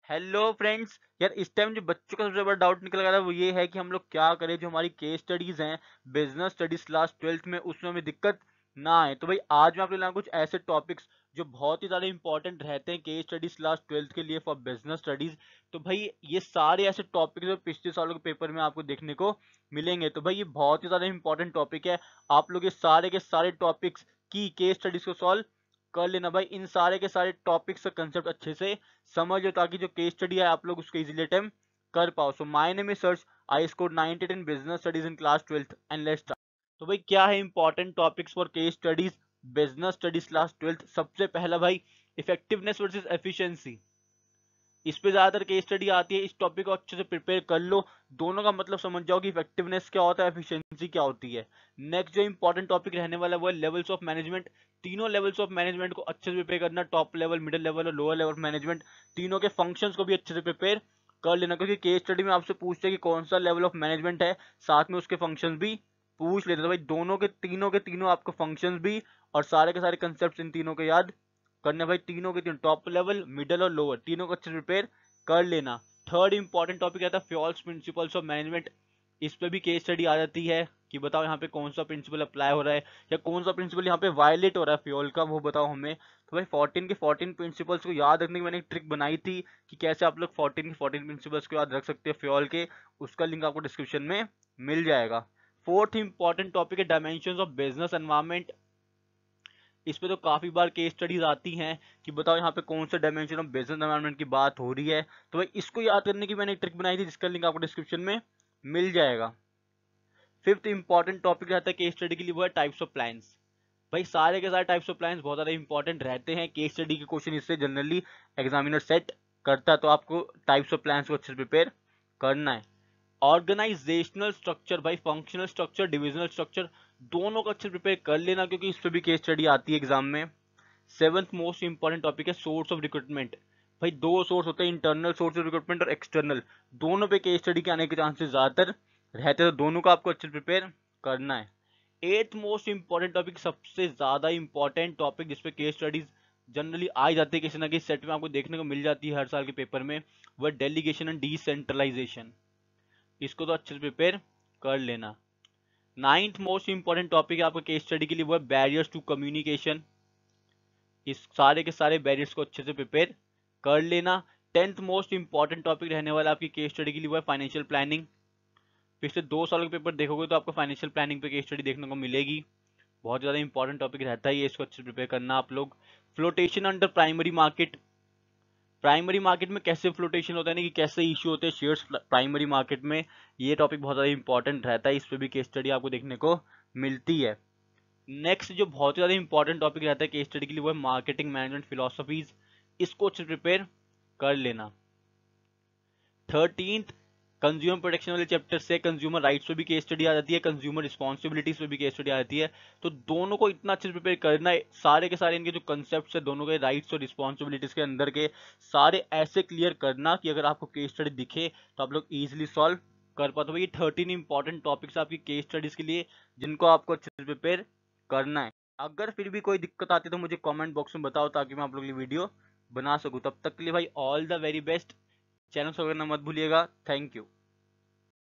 Hello friends. यार इस time जो बच्चों का सबसे बड़ा डाउट निकल रहा है वो ये है कि हम लोग क्या करें, जो हमारी केस स्टडीज हैं बिजनेस स्टडीज क्लास 12th में, उसमें हमें दिक्कत ना आए। तो भाई आज मैं आपके लिए कुछ ऐसे टॉपिक्स जो बहुत ही ज़्यादा इंपॉर्टेंट रहते हैं केस स्टडीज क्लास 12th के लिए फॉर बिजनेस स्टडीज। तो भाई ये सारे ऐसे टॉपिक्स जो पिछले सालों के पेपर में आपको देखने को मिलेंगे। तो भाई ये बहुत ही ज़्यादा इंपॉर्टेंट टॉपिक है। आप लोग ये सारे के सारे टॉपिक्स की केस स्टडीज को सॉल्व कर लेना भाई। इन सारे के सारे टॉपिक्स का कंसेप्ट अच्छे से समझ लो ताकि जो केस स्टडी है आप लोग उसको इजीली अटेम्प्ट कर पाओ। So my name is search, I score 98 in business studies in class 12th and let's start. तो भाई क्या है important topics for case studies business studies class 12th। सबसे पहला भाई इफेक्टिवनेस वर्सेस एफिशिएंसी। इस पे ज्यादातर केस स्टडी आती है। इस टॉपिक को अच्छे से प्रिपेयर कर लो, दोनों का मतलब समझ जाओ कि इफेक्टिवनेस क्या होता है, एफिशिएंसी क्या होती है। नेक्स्ट जो इंपॉर्टेंट टॉपिक रहने वाला है वो है लेवल्स ऑफ मैनेजमेंट। तीनों लेवल्स ऑफ मैनेजमेंट को अच्छे से प्रिपेयर करना, टॉप लेवल, मिडिल लेवल और लोअर लेवल मैनेजमेंट। तीनों के फंक्शंस को भी अच्छे से प्रिपेयर कर लेना, क्योंकि केस स्टडी में आपसे पूछते हैं कि कौन सा लेवल ऑफ मैनेजमेंट है, साथ में उसके फंक्शंस भी पूछ लेते हैं। तो भाई दोनों के तीनों आपको फंक्शंस भी और सारे के सारे कंसेप्ट इन तीनों को याद करने भाई। तीनों के तीनों टॉप लेवल, मिडिल और लोअर, तीनों को अच्छे से प्रिपेयर कर लेना। थर्ड इंपॉर्टेंट टॉपिक आता है फ्योल्स प्रिंसिपल्स ऑफ मैनेजमेंट। इस पे भी केस स्टडी आ जाती है कि बताओ यहाँ पे कौन सा प्रिंसिपल अप्लाई हो रहा है या कौन सा प्रिंसिपल यहाँ पे वायलेट हो रहा है फ्योल का, वो बताओ हमें। तो भाई 14 के 14 प्रिंसिपल्स को याद रखने की मैंने एक ट्रिक बनाई थी कि कैसे आप लोग 14 के 14 प्रिंसिपल्स को याद रख सकते हैं फ्योल के। उसका लिंक आपको डिस्क्रिप्शन में मिल जाएगा। फोर्थ इंपॉर्टेंट टॉपिक है डायमेंशंस ऑफ बिजनेस एनवायरनमेंट। इस पे तो काफी बार केस स्टडीज आती हैं कि बताओ यहाँ पे कौन सा डायमेंशन ऑफ बिजनेस एनवायरनमेंट की बात हो रही है। तो भाई इसको याद करने की मैंने एक ट्रिक बनाई थी जिसका लिंक आपको डिस्क्रिप्शन में मिल जाएगा। फिफ्थ इंपॉर्टेंट टॉपिक रहता है केस स्टडी के लिए वो है टाइप्स ऑफ प्लान्स। भाई सारे के सारे टाइप्स ऑफ प्लान्स बहुत ज्यादा इंपॉर्टेंट रहते हैं। केस स्टडी के क्वेश्चन इससे जनरली एग्जामिनर सेट करता है, तो आपको टाइप्स ऑफ प्लान्स को अच्छे से प्रिपेयर करना है। ऑर्गेनाइजेशनल स्ट्रक्चर भाई, फंक्शनल स्ट्रक्चर, डिविजनल स्ट्रक्चर, दोनों को अच्छे से प्रिपेयर कर लेना क्योंकि इस पे भी केस स्टडी आती है एग्जाम में। सेवंथ मोस्ट इंपॉर्टेंट टॉपिक है सोर्स ऑफ रिक्रूटमेंट। भाई दो सोर्स होते हैं, इंटरनल सोर्स ऑफ रिक्रूटमेंट और एक्सटर्नल। दोनों पे केस स्टडी के आने के चांसेस ज्यादातर रहते हैं, तो दोनों को आपको अच्छे से प्रिपेयर करना है। एथ मोस्ट इंपॉर्टेंट टॉपिक, सबसे ज्यादा इंपॉर्टेंट टॉपिक जिसपे केस स्टडीज जनरली आ जाती है, किसी ना किसी सेट में आपको देखने को मिल जाती है हर साल के पेपर में, वह डेलीगेशन एंड डिसेंट्रलाइजेशन। इसको तो अच्छे से प्रिपेयर कर लेना। नाइन्थ मोस्ट इंपॉर्टेंट टॉपिक है आपका केस स्टडी के लिए वो है बैरियर्स टू कम्युनिकेशन। इस सारे के सारे बैरियर्स को अच्छे से प्रिपेयर कर लेना। टेंथ मोस्ट इंपॉर्टेंट टॉपिक रहने वाला आपकी केस स्टडी के लिए वो है फाइनेंशियल प्लानिंग। पिछले 2 सालों के पेपर देखोगे तो आपको फाइनेंशियल प्लानिंग पे केस स्टडी देखने को मिलेगी। बहुत ज़्यादा इंपॉर्टेंट टॉपिक रहता है ये, इसको अच्छे से प्रिपेयर करना आप लोग। Flotation under primary market. Primary market में कैसे फ्लोटेशन होता है ना, कि कैसे इशू होते हैं शेयर्स प्राइमरी मार्केट में, ये टॉपिक बहुत ज़्यादा इंपॉर्टेंट रहता है। इस पर भी केस स्टडी आपको देखने को मिलती है। नेक्स्ट जो बहुत ज़्यादा इंपॉर्टेंट टॉपिक रहता है केस स्टडी के लिए वो है मार्केटिंग मैनेजमेंट फिलोसफीज। इसको अच्छे प्रिपेयर कर लेना। 13th कंज्यूमर प्रोटेक्शन वाले चैप्टर से कंज्यूमर राइट्स पे भी केस स्टडी आ जाती है, कंज्यूमर रिस्पॉन्सिबिलिटीज पे भी केस स्टडी आ जाती है। तो दोनों को इतना अच्छे से प्रिपेयर करना है, सारे के सारे इनके जो कंसेप्ट है दोनों के राइट्स और रिस्पॉन्सिबिलिटीज के अंदर के सारे ऐसे क्लियर करना कि अगर आपको केस स्टडी दिखे तो आप लोग इजिली सॉल्व कर पाते हो। ये 13 इंपॉर्टेंट टॉपिक्स आपकी केस स्टडीज के लिए जिनको आपको अच्छे से प्रिपेयर करना है। अगर फिर भी कोई दिक्कत आती है तो मुझे कमेंट बॉक्स में बताओ ताकि मैं आप लोग के लिए वीडियो बना सकूं। तब तक के लिए भाई all the very best. Channel subscribe करना मत भूलिएगा। Thank you.